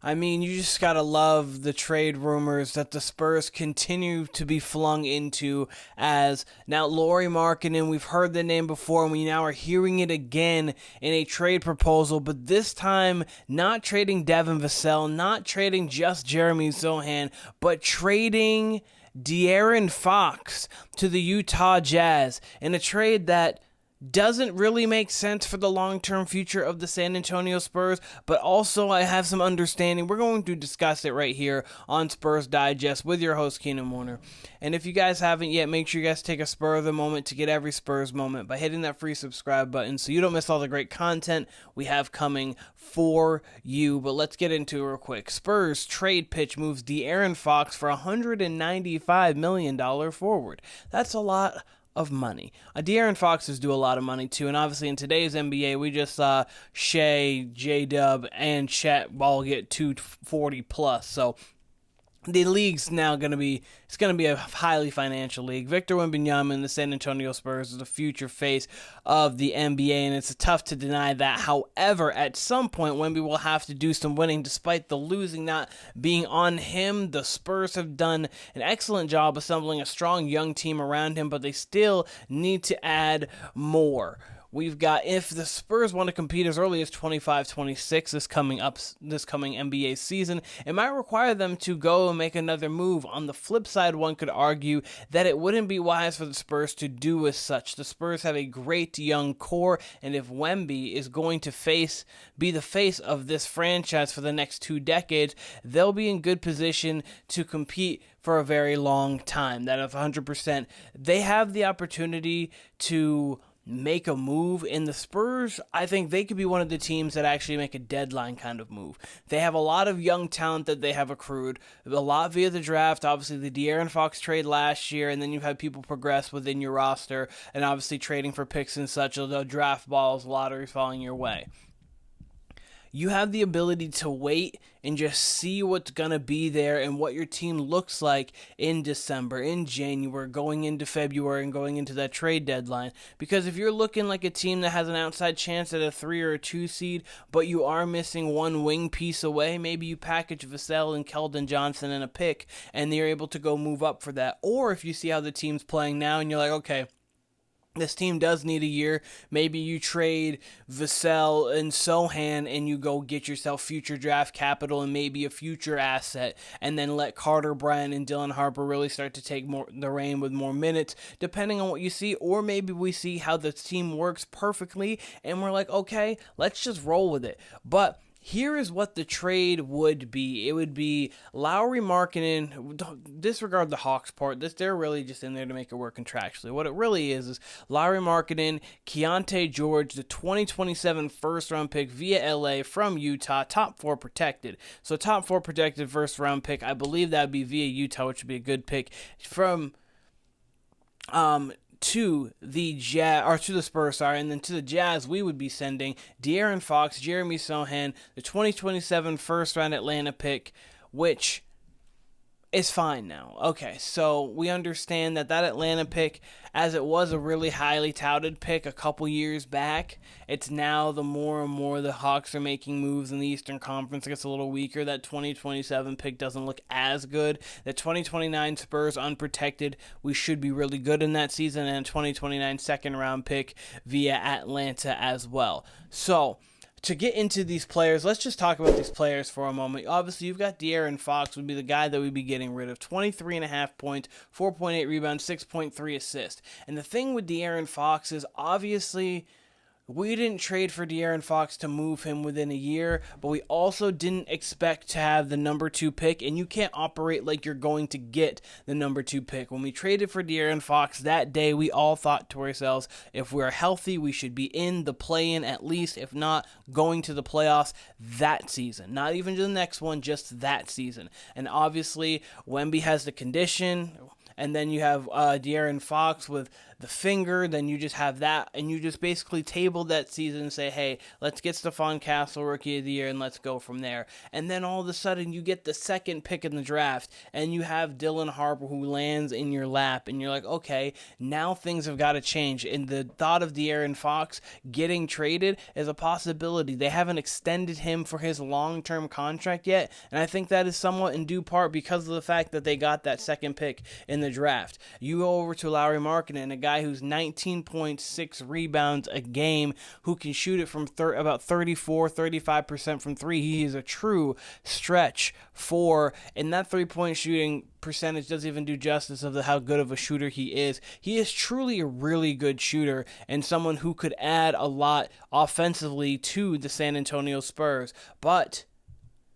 I mean, you just gotta love the trade rumors that the Spurs continue to be flung into. As now Lauri Markkanen, we've heard the name before and we now are hearing it again in a trade proposal, but this time not trading Devin Vassell, not trading just Jeremy Sochan, but trading De'Aaron Fox to the Utah Jazz in a trade that doesn't really make sense for the long-term future of the San Antonio Spurs, but also I have some understanding. We're going to discuss it right here on Spurs Digest with your host, Keenan Warner. And if you guys haven't yet, make sure you guys take a Spur of the moment to get every Spurs moment by hitting that free subscribe button so you don't miss all the great content we have coming for you. But let's get into it real quick. Spurs trade pitch moves De'Aaron Fox for $195 million forward. That's a lot of money. De'Aaron Fox is due a lot of money too, and obviously in today's NBA, we just saw Shea, J-Dub, and Chet all get 240 plus. So the league's now going to be a highly financial league. Victor Wembanyama and the San Antonio Spurs is the future face of the NBA, and it's tough to deny that. However, at some point, Wemby will have to do some winning. Despite the losing not being on him, the Spurs have done an excellent job assembling a strong young team around him, but they still need to add more. We've got, if the Spurs want to compete as early as 25-26 this coming NBA season, it might require them to go and make another move. On the flip side, one could argue that it wouldn't be wise for the Spurs to do as such. The Spurs have a great young core, and if Wemby is going to be the face of this franchise for the next 2 decades, they'll be in good position to compete for a very long time. That is 100%. They have the opportunity to make a move. In the Spurs, I think they could be one of the teams that actually make a deadline kind of move. They have a lot of young talent that they have accrued, a lot via the draft, obviously the De'Aaron Fox trade last year, and then you've had people progress within your roster, and obviously trading for picks and such, although draft balls, lotteries falling your way. You have the ability to wait and just see what's going to be there and what your team looks like in December, in January, going into February, and going into that trade deadline. Because if you're looking like a team that has an outside chance at a 3 or a 2 seed, but you are missing one wing piece away, maybe you package Vassell and Keldon Johnson in a pick, and you're able to go move up for that. Or if you see how the team's playing now, and you're like, okay, this team does need a year. Maybe you trade Vassell and Sochan and you go get yourself future draft capital and maybe a future asset, and then let Carter Bryant and Dylan Harper really start to take the reign with more minutes, depending on what you see. Or maybe we see how the team works perfectly and we're like, okay, let's just roll with it. But here is what the trade would be. It would be Lauri Markkanen. Disregard the Hawks part. They're really just in there to make it work contractually. What it really is Lauri Markkanen, Keontae George, the 2027 first-round pick via LA from Utah, top 4 protected. So top 4 protected first-round pick. I believe that would be via Utah, which would be a good pick from to the Spurs, and then to the Jazz, we would be sending De'Aaron Fox, Jeremy Sochan, the 2027 first-round Atlanta pick, which is fine now. Okay, so we understand that Atlanta pick, as it was a really highly touted pick a couple years back, it's now the more and more the Hawks are making moves in the Eastern Conference. It gets a little weaker. That 2027 pick doesn't look as good. The 2029 Spurs unprotected, we should be really good in that season, and a 2029 second-round pick via Atlanta as well. So to get into these players, let's just talk about these players for a moment. Obviously, you've got De'Aaron Fox would be the guy that we'd be getting rid of. 23.5 points, 4.8 rebounds, 6.3 assists. And the thing with De'Aaron Fox is, obviously, we didn't trade for De'Aaron Fox to move him within a year, but we also didn't expect to have the number 2 pick, and you can't operate like you're going to get the number 2 pick. When we traded for De'Aaron Fox that day, we all thought to ourselves, if we're healthy, we should be in the play-in at least, if not going to the playoffs that season. Not even the next one, just that season. And obviously, Wemby has the condition, and then you have De'Aaron Fox with the finger, then you just have that, and you just basically table that season and say, hey, let's get Stephon Castle Rookie of the Year, and let's go from there. And then all of a sudden, you get the second pick in the draft, and you have Dylan Harper who lands in your lap, and you're like, okay, now things have got to change. And the thought of De'Aaron Fox getting traded is a possibility. They haven't extended him for his long-term contract yet, and I think that is somewhat in due part because of the fact that they got that second pick in the draft. You go over to Lauri Markkanen, a guy who's 19.6 rebounds a game, who can shoot it from about 34-35% from three. He is a true stretch four, and that three-point shooting percentage doesn't even do justice of how good of a shooter he is. He is truly a really good shooter and someone who could add a lot offensively to the San Antonio Spurs. But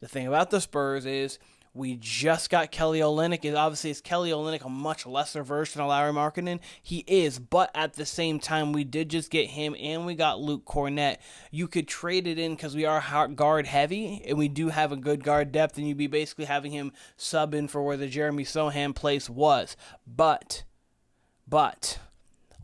the thing about the Spurs is we just got Kelly Olynyk. Is Kelly Olynyk a much lesser version of Lauri Markkanen? He is, but at the same time, we did just get him, and we got Luke Cornett. You could trade it in because we are guard heavy, and we do have a good guard depth, and you'd be basically having him sub in for where the Jeremy Sochan place was. But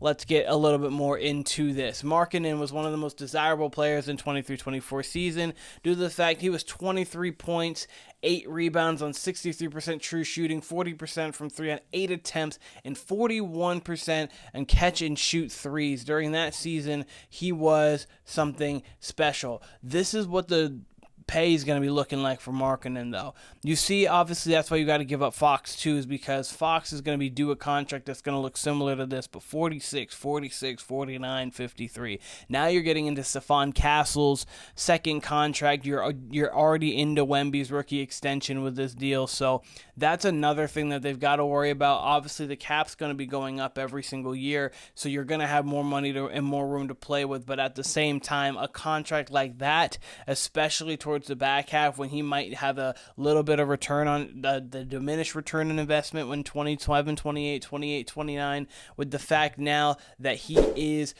let's get a little bit more into this. Markkanen was one of the most desirable players in 23-24 season due to the fact he was 23 points, 8 rebounds on 63% true shooting, 40% from 3 on 8 attempts, and 41% on catch and shoot threes. During that season, he was something special. This is what the pay is going to be looking like for Markkanen, though. You see, obviously, that's why you got to give up Fox, too, is because Fox is going to be due a contract that's going to look similar to this, but 46, 46, 49, 53. Now you're getting into Stephon Castle's second contract. You're already into Wemby's rookie extension with this deal, so that's another thing that they've got to worry about. Obviously, the cap's going to be going up every single year, so you're going to have more money and more room to play with, but at the same time, a contract like that, especially towards the back half when he might have a little bit of return on the diminished return on investment when 27, 28, 29, with the fact now that he is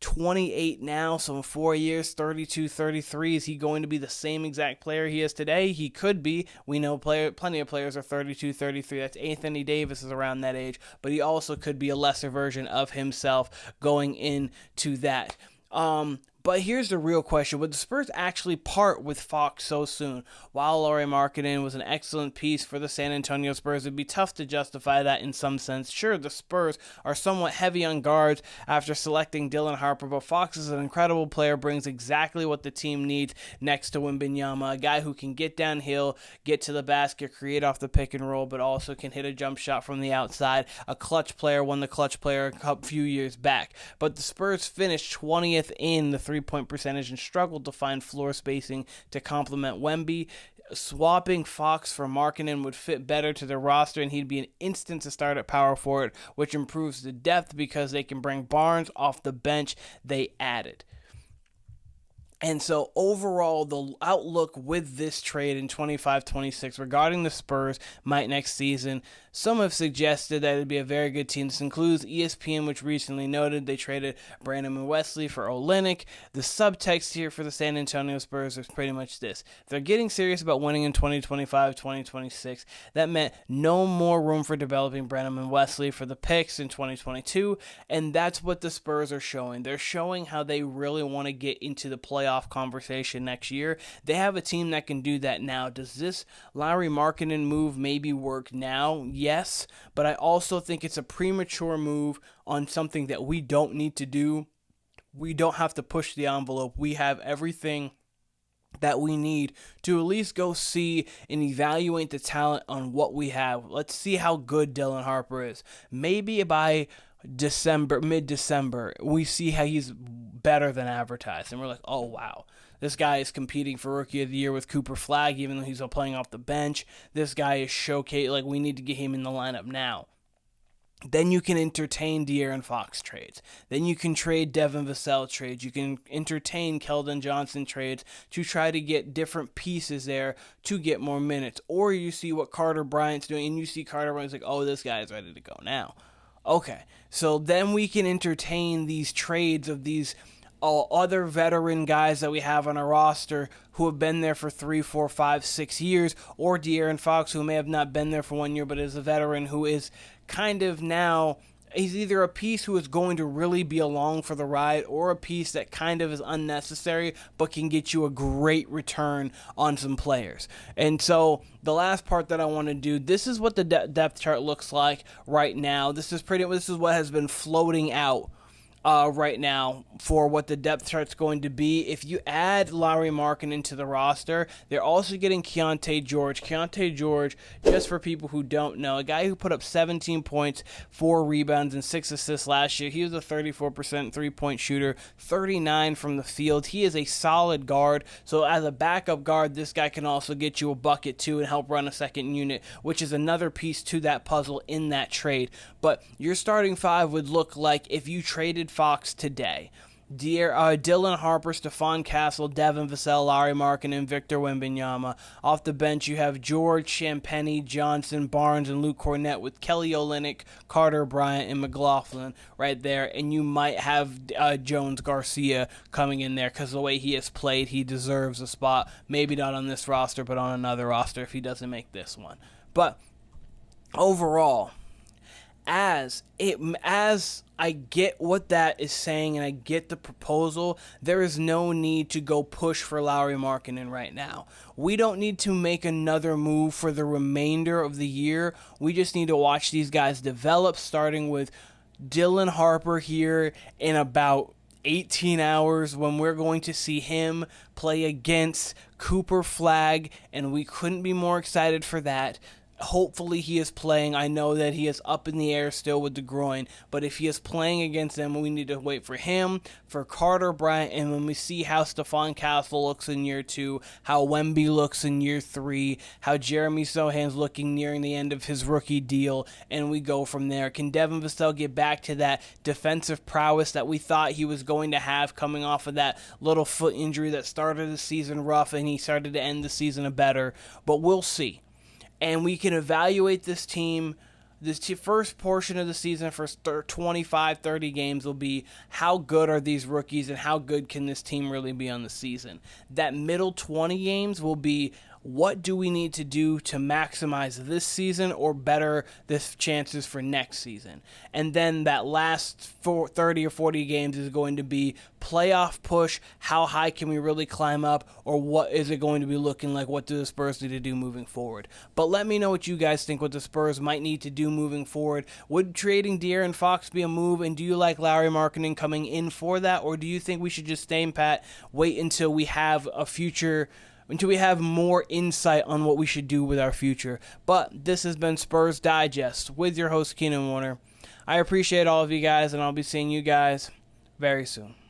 28 now, so in 4 years, 32, 33, is he going to be the same exact player he is today? He could be. We know plenty of players are 32, 33. That's Anthony Davis is around that age, but he also could be a lesser version of himself going into that. But here's the real question. Would the Spurs actually part with Fox so soon? While Lauri Markkanen was an excellent piece for the San Antonio Spurs, it'd be tough to justify that in some sense. Sure, the Spurs are somewhat heavy on guards after selecting Dylan Harper, but Fox is an incredible player, brings exactly what the team needs next to Wembanyama, a guy who can get downhill, get to the basket, create off the pick and roll, but also can hit a jump shot from the outside. A clutch player, won the clutch player a few years back. But the Spurs finished 20th in the three-point percentage and struggled to find floor spacing to complement Wemby. Swapping Fox for Markkanen would fit better to their roster, and he'd be an instant to start at power forward, which improves the depth because they can bring Barnes off the bench they added. And so overall, the outlook with this trade in 25-26 regarding the Spurs might next season, some have suggested that it'd be a very good team. This includes ESPN, which recently noted they traded Brandon Wesley for Olynyk. The subtext here for the San Antonio Spurs is pretty much this. If they're getting serious about winning in 2025-2026, that meant no more room for developing Brandon Wesley for the picks in 2022, and that's what the Spurs are showing. They're showing how they really want to get into the playoff conversation next year. They have a team that can do that now. Does this Lauri Markkanen move maybe work now? Yes, but I also think it's a premature move on something that we don't need to do. We don't have to push the envelope. We have everything that we need to at least go see and evaluate the talent on what we have. Let's see how good Dylan Harper is. Maybe by mid-December, we see how he's better than advertised, and we're like, oh wow, this guy is competing for Rookie of the Year with Cooper Flagg, even though he's playing off the bench. This guy is showcased, like, we need to get him in the lineup now. Then you can entertain De'Aaron Fox trades. Then you can trade Devin Vassell trades. You can entertain Keldon Johnson trades to try to get different pieces there to get more minutes. Or you see what Carter Bryant's doing, and you see Carter Bryant's like, oh, this guy is ready to go now. Okay, so then we can entertain these trades of these other veteran guys that we have on our roster who have been there for 3, 4, 5, 6 years, or De'Aaron Fox, who may have not been there for 1 year but is a veteran who is kind of now he's either a piece who is going to really be along for the ride or a piece that kind of is unnecessary but can get you a great return on some players. And so the last part that I want to do, this is what the depth chart looks like right now. This is what has been floating out right now for what the depth chart's going to be. If you add Lauri Markkanen into the roster, they're also getting Keyonte George. Keyonte George, just for people who don't know, a guy who put up 17 points, 4 rebounds, and 6 assists last year. He was a 34% three-point shooter, 39 from the field. He is a solid guard, so as a backup guard, this guy can also get you a bucket too and help run a second unit, which is another piece to that puzzle in that trade. But your starting five would look like if you traded Fox today. Dylan Harper, Stephon Castle, Devin Vassell, Lauri Markkanen, and Victor Wembanyama. Off the bench, you have George, Champagnie, Johnson, Barnes, and Luke Cornett with Kelly Olynyk, Carter Bryant, and McLaughlin right there. And you might have Jones Garcia coming in there because the way he has played, he deserves a spot. Maybe not on this roster, but on another roster if he doesn't make this one. But overall, as I get what that is saying and I get the proposal, there is no need to go push for Lauri Markkanen right now. We don't need to make another move for the remainder of the year. We just need to watch these guys develop, starting with Dylan Harper here in about 18 hours when we're going to see him play against Cooper Flagg, and we couldn't be more excited for that. Hopefully he is playing. I know that he is up in the air still with the groin, but if he is playing against them, we need to wait for him, for Carter Bryant, and when we see how Stephon Castle looks in year 2, how Wemby looks in year 3, how Jeremy Sohan's looking nearing the end of his rookie deal, and we go from there. Can Devin Vassell get back to that defensive prowess that we thought he was going to have coming off of that little foot injury that started the season rough and he started to end the season better? But we'll see. And we can evaluate this team. This first portion of the season for 25, 30 games will be how good are these rookies and how good can this team really be on the season. That middle 20 games will be what do we need to do to maximize this season or better the chances for next season. And then that last 30 or 40 games is going to be playoff push, how high can we really climb up, or what is it going to be looking like, what do the Spurs need to do moving forward. But let me know what you guys think what the Spurs might need to do moving forward. Would trading De'Aaron Fox be a move, and do you like Lauri Markkanen coming in for that, or do you think we should just stay pat, wait until we have until we have more insight on what we should do with our future? But this has been Spurs Digest with your host, Keenan Warner. I appreciate all of you guys, and I'll be seeing you guys very soon.